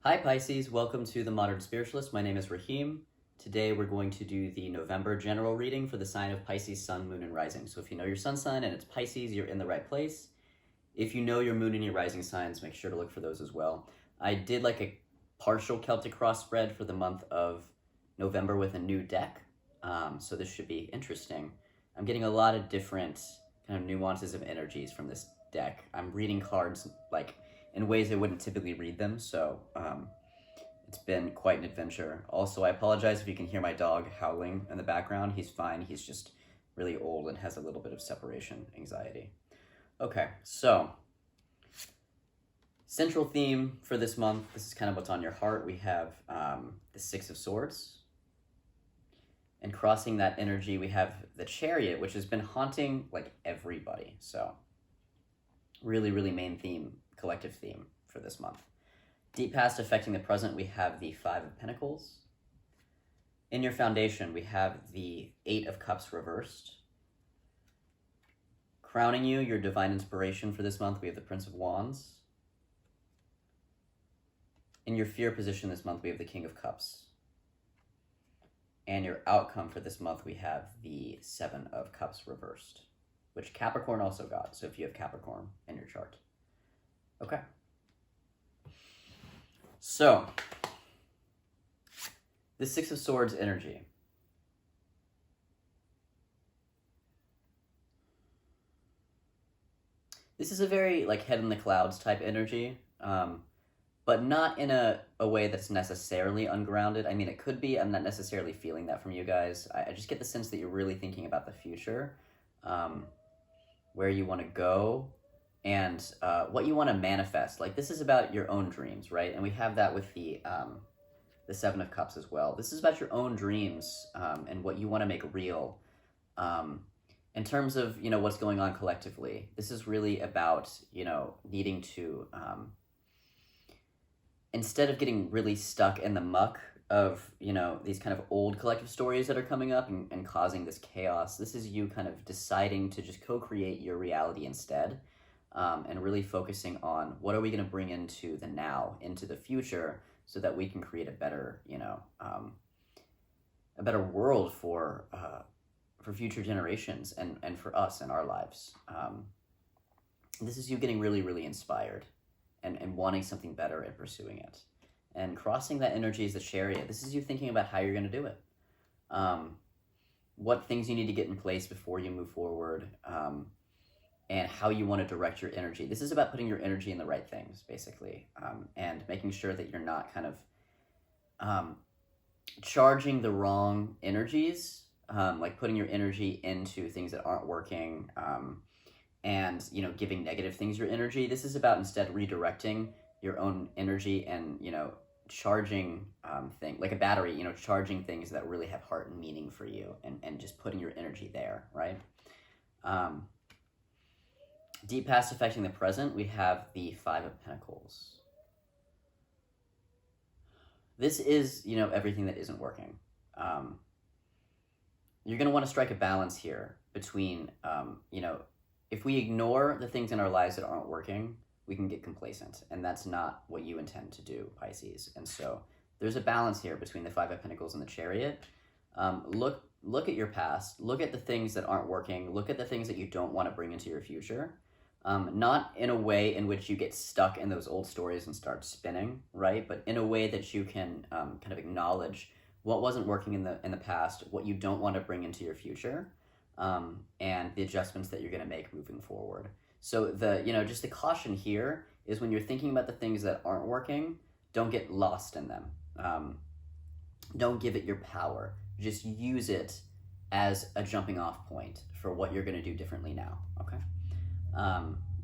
Hi Pisces, welcome to the Modern Spiritualist. My name is Rahim. Today we're going to do the November general reading for the sign of Pisces, Sun, Moon, and Rising. So if you know your sun sign and it's Pisces, you're in the right place. If you know your moon and your rising signs, make sure to look for those as well. I did like a partial Celtic cross spread for the month of November with a new deck, so this should be interesting. I'm getting a lot of different kind of nuances of energies from this deck. I'm reading cards like in ways I wouldn't typically read them, so it's been quite an adventure. Also, I apologize if you can hear my dog howling in the background. He's fine, he's just really old and has a little bit of separation anxiety. Okay, so central theme for this month, this is kind of what's on your heart. We have the Six of Swords, and crossing that energy, we have the Chariot, which has been haunting like everybody. So really, really main theme, collective theme for this month. Deep past affecting the present, we have the Five of Pentacles. In your foundation, we have the Eight of Cups reversed. Crowning you, your divine inspiration for this month, we have the Prince of Wands. In your fear position this month, we have the King of Cups. And your outcome for this month, we have the Seven of Cups reversed, which Capricorn also got, so if you have Capricorn in your chart. Okay. So, the Six of Swords energy. This is a very like head in the clouds type energy, but not in a way that's necessarily ungrounded. I mean, it could be. I'm not necessarily feeling that from you guys. I just get the sense that you're really thinking about the future, where you want to go, and what you want to manifest. Like, this is about your own dreams, right? And we have that with the Seven of Cups as well. This is about your own dreams and what you want to make real. In terms of, what's going on collectively, this is really about, needing to, instead of getting really stuck in the muck of, these kind of old collective stories that are coming up and causing this chaos, this is you kind of deciding to just co-create your reality instead, and really focusing on what are we going to bring into the now, into the future, so that we can create a better, a better world for future generations and for us in our lives. This is you getting really, really inspired and wanting something better and pursuing it. And crossing that energy is the Chariot. This is you thinking about how you're going to do it. What things you need to get in place before you move forward, and how you want to direct your energy. This is about putting your energy in the right things, basically, and making sure that you're not kind of charging the wrong energies, like putting your energy into things that aren't working, and giving negative things your energy. This is about instead redirecting your own energy and charging things like a battery, charging things that really have heart and meaning for you, and just putting your energy there, right? Deep past affecting the present, we have the Five of Pentacles. This is everything that isn't working. You're going to want to strike a balance here between, if we ignore the things in our lives that aren't working, we can get complacent, and that's not what you intend to do, Pisces. And so there's a balance here between the Five of Pentacles and the Chariot. Look at your past, look at the things that aren't working, look at the things that you don't want to bring into your future, not in a way in which you get stuck in those old stories and start spinning, right? But in a way that you can kind of acknowledge what wasn't working in the past, what you don't want to bring into your future, and the adjustments that you're going to make moving forward. So just the caution here is when you're thinking about the things that aren't working, don't get lost in them. Don't give it your power. Just use it as a jumping off point for what you're going to do differently now, okay?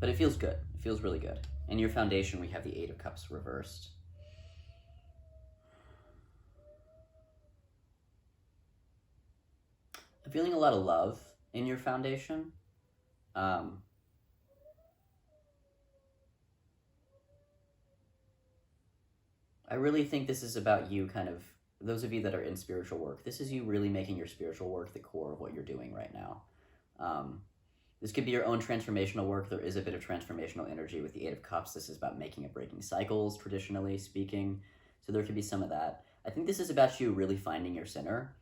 But it feels good. It feels really good. In your foundation, we have the Eight of Cups reversed. I'm feeling a lot of love in your foundation. I really think this is about you kind of, those of you that are in spiritual work, this is you really making your spiritual work the core of what you're doing right now. This could be your own transformational work. There is a bit of transformational energy with the Eight of Cups. This is about making and breaking cycles, traditionally speaking. So there could be some of that. I think this is about you really finding your center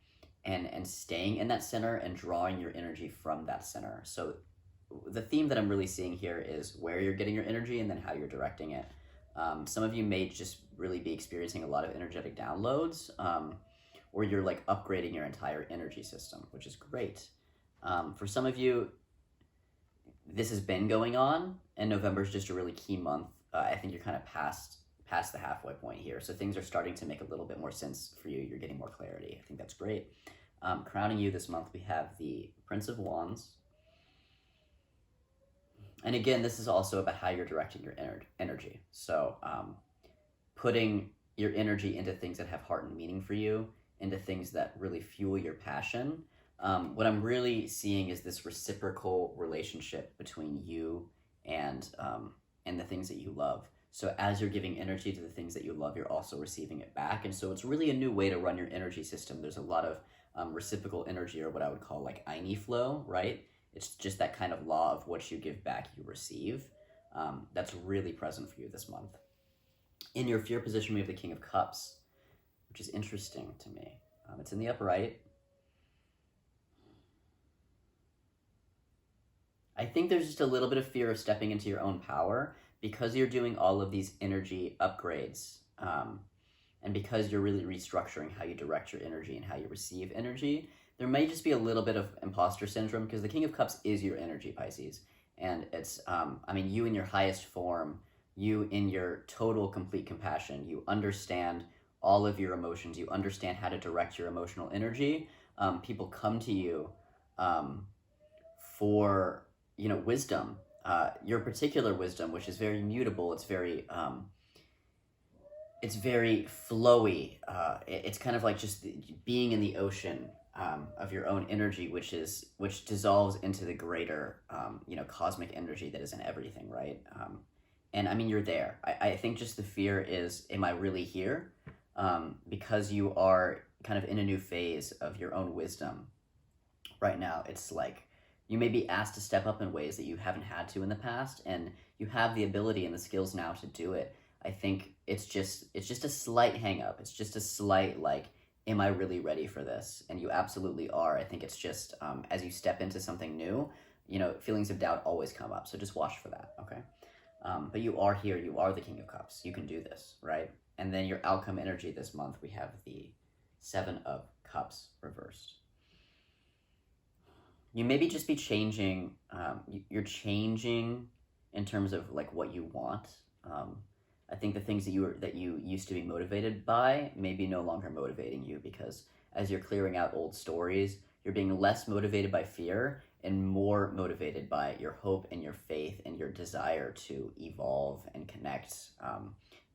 and staying in that center and drawing your energy from that center. So the theme that I'm really seeing here is where you're getting your energy and then how you're directing it. Some of you may just really be experiencing a lot of energetic downloads, or you're like upgrading your entire energy system, which is great. For some of you, this has been going on, and November is just a really key month. I think you're kind of past the halfway point here, so things are starting to make a little bit more sense for you. You're getting more clarity. I think that's great. Crowning you this month, we have the Prince of Wands. And again, this is also about how you're directing your energy. So putting your energy into things that have heart and meaning for you, into things that really fuel your passion. What I'm really seeing is this reciprocal relationship between you and the things that you love. So as you're giving energy to the things that you love, you're also receiving it back. And so it's really a new way to run your energy system. There's a lot of reciprocal energy, or what I would call like Aini flow, right? It's just that kind of law of what you give back, you receive. That's really present for you this month. In your fear position, we have the King of Cups, which is interesting to me. It's in the upright. I think there's just a little bit of fear of stepping into your own power because you're doing all of these energy upgrades, and because you're really restructuring how you direct your energy and how you receive energy. There may just be a little bit of imposter syndrome because the King of Cups is your energy, Pisces. And it's, you in your highest form, you in your total, complete compassion, you understand all of your emotions, you understand how to direct your emotional energy. People come to you for, wisdom, your particular wisdom, which is very mutable. It's very flowy. It's kind of like just being in the ocean of your own energy, which dissolves into the greater, cosmic energy that is in everything, right? And you're there. I think just the fear is, am I really here? Because you are kind of in a new phase of your own wisdom right now. It's like you may be asked to step up in ways that you haven't had to in the past, and you have the ability and the skills now to do it. I think it's just a slight hang up. It's just a slight am I really ready for this? And you absolutely are. I think it's just as you step into something new, feelings of doubt always come up. So just watch for that, okay? But you are here. You are the King of Cups. You can do this, right? And then your outcome energy this month, we have the Seven of Cups reversed. You maybe just be changing. You're changing in terms of what you want. I think the things that you used to be motivated by may be no longer motivating you, because as you're clearing out old stories, you're being less motivated by fear and more motivated by your hope and your faith and your desire to evolve and connect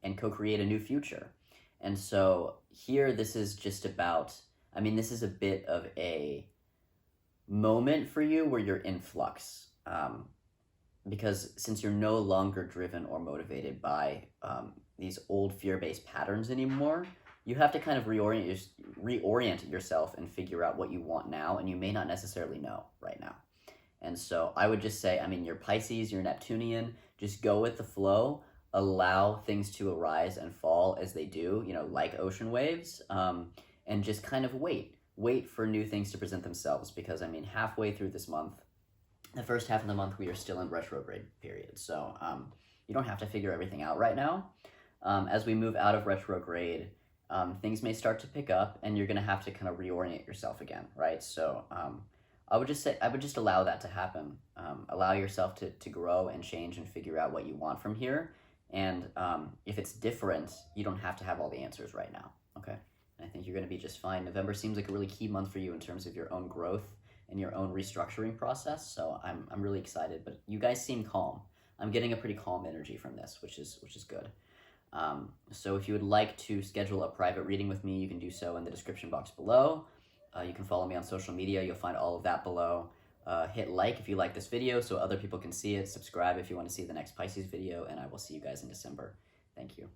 and co-create a new future. And so here, this is just about, this is a bit of a moment for you where you're in flux. Because since you're no longer driven or motivated by these old fear-based patterns anymore, you have to kind of reorient yourself and figure out what you want now, and you may not necessarily know right now. And so I would just say, you're Pisces, you're Neptunian, just go with the flow, allow things to arise and fall as they do, like ocean waves, and just kind of wait for new things to present themselves, because halfway through this month, the first half of the month, we are still in retrograde period. So you don't have to figure everything out right now. As we move out of retrograde, things may start to pick up, and you're going to have to kind of reorient yourself again, right? So I would just allow that to happen. Allow yourself to grow and change and figure out what you want from here. And if it's different, you don't have to have all the answers right now, okay? And I think you're going to be just fine. November seems like a really key month for you in terms of your own growth and your own restructuring process. So I'm really excited, but you guys seem calm. I'm getting a pretty calm energy from this, which is good. So if you would like to schedule a private reading with me, you can do so in the description box below. You can follow me on social media. You'll find all of that below. Hit like if you like this video so other people can see it. Subscribe if you want to see the next Pisces video, and I will see you guys in December. Thank you.